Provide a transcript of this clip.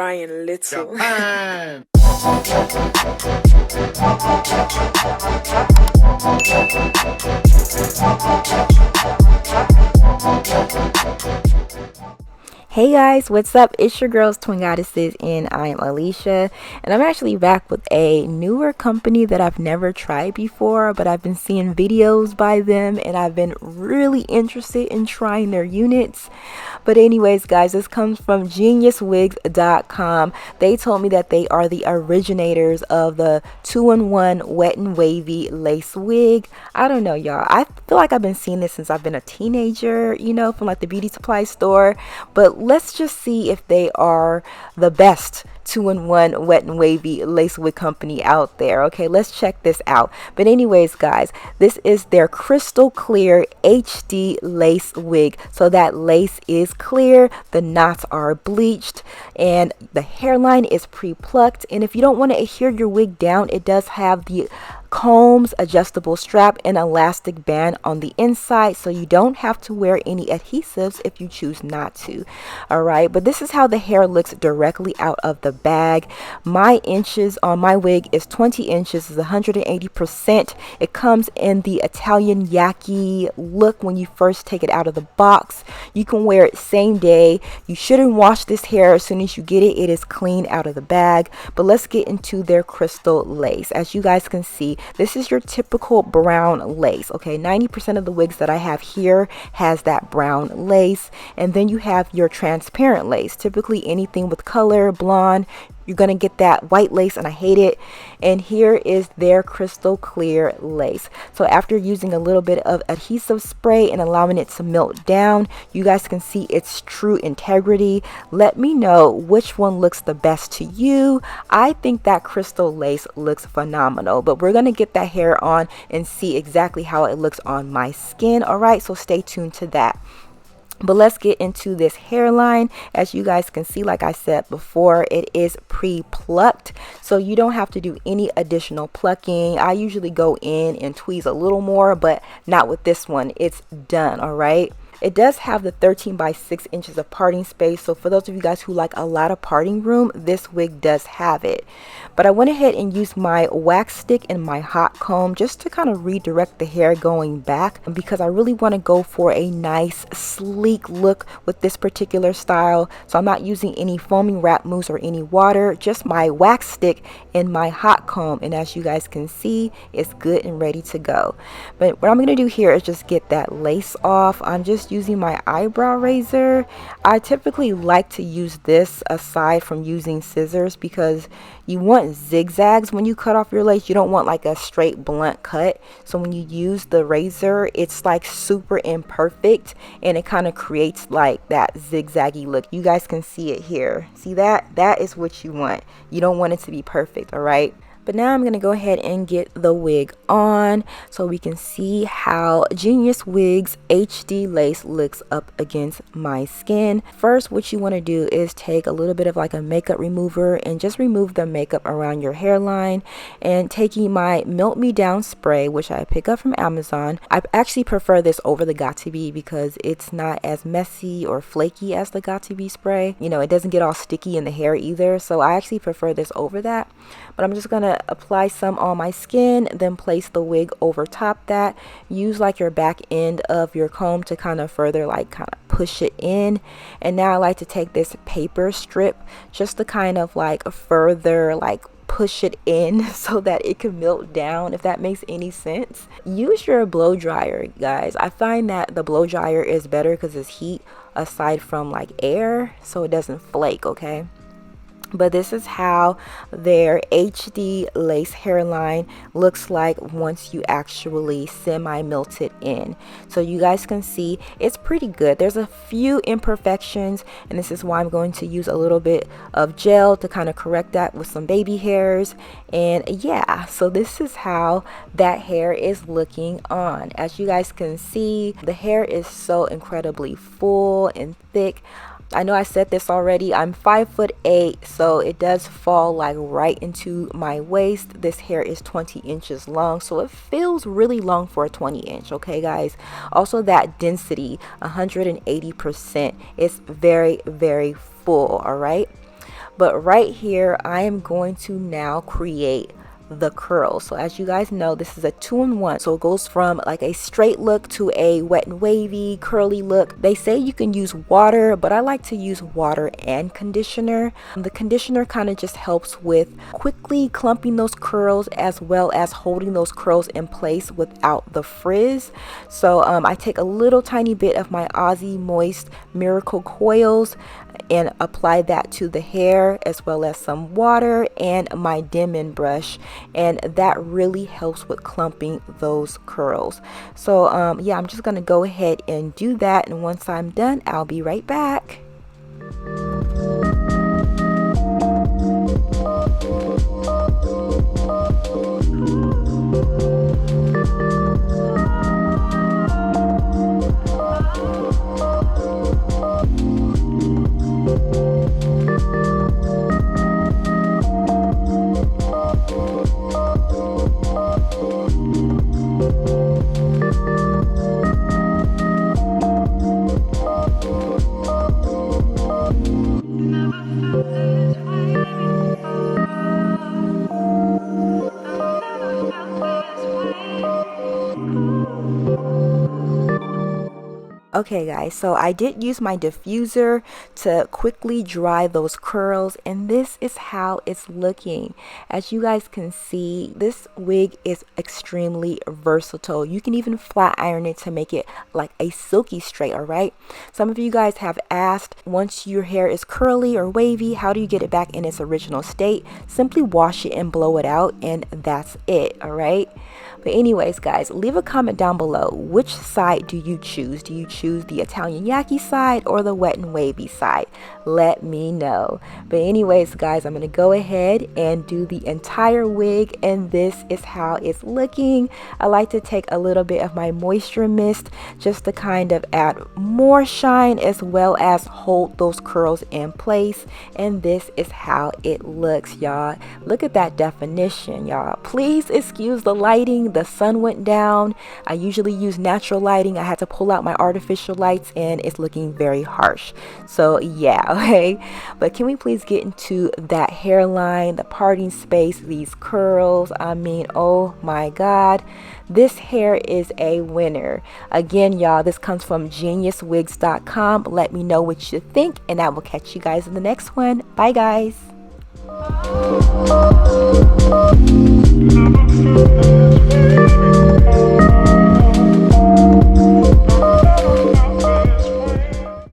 trying little. Japan. Hey guys, what's up? It's your girls, Twin Goddesses, and I am Alicia. And I'm actually back with a newer company that I've never tried before, but I've been seeing videos by them and I've been really interested in trying their units. But anyways, guys, this comes from Geniuswigs.com. They told me that they are the originators of the 2-in-1 wet and wavy lace wig. I don't know, y'all. I feel like I've been seeing this since I've been a teenager, you know, from like the beauty supply store. But let's just see if they are the best 2-in-1 wet and wavy lace wig company out there. Okay, let's check this out. But anyways, guys, this is their crystal clear HD lace wig. So that lace is clear, the knots are bleached, and the hairline is pre-plucked. And if you don't want to adhere your wig down, it does have the combs, adjustable strap, and elastic band on the inside, so you don't have to wear any adhesives if you choose not to. Alright, but this is how the hair looks directly out of the bag. My inches on my wig is 20 inches, is 180%. It comes in the Italian yaki look when you first take it out of the box. You can wear it same day. You shouldn't wash this hair as soon as you get it. It is clean out of the bag. But let's get into their crystal lace. As you guys can see, this is your typical brown lace. Okay, 90% of the wigs that I have here has that brown lace. And then you have your transparent lace. Typically anything with color, blonde, you're gonna get that white lace, and I hate it. And here is their crystal clear lace. So after using a little bit of adhesive spray and allowing it to melt down, you guys can see its true integrity. Let me know which one looks the best to you. I think that crystal lace looks phenomenal, but we're gonna get that hair on and see exactly how it looks on my skin. All right, so stay tuned to that. But let's get into this hairline. As you guys can see, like I said before, it is pre-plucked, so you don't have to do any additional plucking. I usually go in and tweeze a little more, but not with this one. It's done. All right. It does have the 13 by 6 inches of parting space, so for those of you guys who like a lot of parting room, this wig does have it. But I went ahead and used my wax stick and my hot comb just to kind of redirect the hair going back, because I really want to go for a nice sleek look with this particular style. So I'm not using any foaming wrap mousse or any water, just my wax stick and my hot comb, and as you guys can see, it's good and ready to go. But what I'm going to do here is just get that lace off. I'm just using my eyebrow razor. I typically like to use this aside from using scissors, because you want zigzags when you cut off your lace. You don't want like a straight blunt cut. So when you use the razor, it's like super imperfect, and it kind of creates like that zigzaggy look. You guys can see it here. See that? That is what you want. You don't want it to be perfect. All right. But now I'm going to go ahead and get the wig on so we can see how Geniuswigs HD lace looks up against my skin. First, what you want to do is take a little bit of like a makeup remover and just remove the makeup around your hairline. And taking my Melt Me Down spray, which I pick up from Amazon. I actually prefer this over the Got2b because it's not as messy or flaky as the Got2b spray. You know, it doesn't get all sticky in the hair either. So I actually prefer this over that. But I'm just going to apply some on my skin, then place the wig over top that. Use like your back end of your comb to kind of further like kind of push it in. And now I like to take this paper strip just to kind of like further like push it in so that it can melt down, if that makes any sense. Use your blow dryer, guys. I find that the blow dryer is better because it's heat aside from like air, so it doesn't flake. Okay. But this is how their HD lace hairline looks like once you actually semi-melt it in. So you guys can see it's pretty good. There's a few imperfections, and this is why I'm going to use a little bit of gel to kind of correct that with some baby hairs. And yeah, so this is how that hair is looking on. As you guys can see, the hair is so incredibly full and thick. I know I said this already. I'm 5'8", so it does fall like right into my waist. This hair is 20 inches long, so it feels really long for a 20 inch. Okay, guys. Also, that density, 180%. It's very, very full. All right. But right here, I am going to now create the curl. So as you guys know, this is a 2-in-1, so it goes from like a straight look to a wet and wavy curly look. They say you can use water, but I like to use water and conditioner. The conditioner kind of just helps with quickly clumping those curls as well as holding those curls in place without the frizz. So I take a little tiny bit of my Aussie Moist Miracle Coils and apply that to the hair, as well as some water and my Denman brush, and that really helps with clumping those curls. So yeah, I'm just gonna go ahead and do that, and once I'm done, I'll be right back. Okay guys, so I did use my diffuser to quickly dry those curls, and this is how it's looking. As you guys can see, this wig is extremely versatile. You can even flat iron it to make it like a silky straight, alright? Some of you guys have asked, once your hair is curly or wavy, how do you get it back in its original state? Simply wash it and blow it out, and that's it, alright? But anyways guys, leave a comment down below. Which side do you choose? Do you choose the Italian Yaki side or the wet and wavy side? Let me know. But anyways guys, I'm going to go ahead and do the entire wig, and this is how it's looking. I like to take a little bit of my moisture mist just to kind of add more shine as well as hold those curls in place, and this is how it looks, y'all. Look at that definition, y'all. Please excuse the lighting. The sun went down. I usually use natural lighting. I had to pull out my artificial lights, and it's looking very harsh. So yeah, okay. But can we please get into that hairline, the parting space, these curls? I mean, oh my God. This hair is a winner. Again, y'all, this comes from Geniuswigs.com. Let me know what you think, and I will catch you guys in the next one. Bye, guys.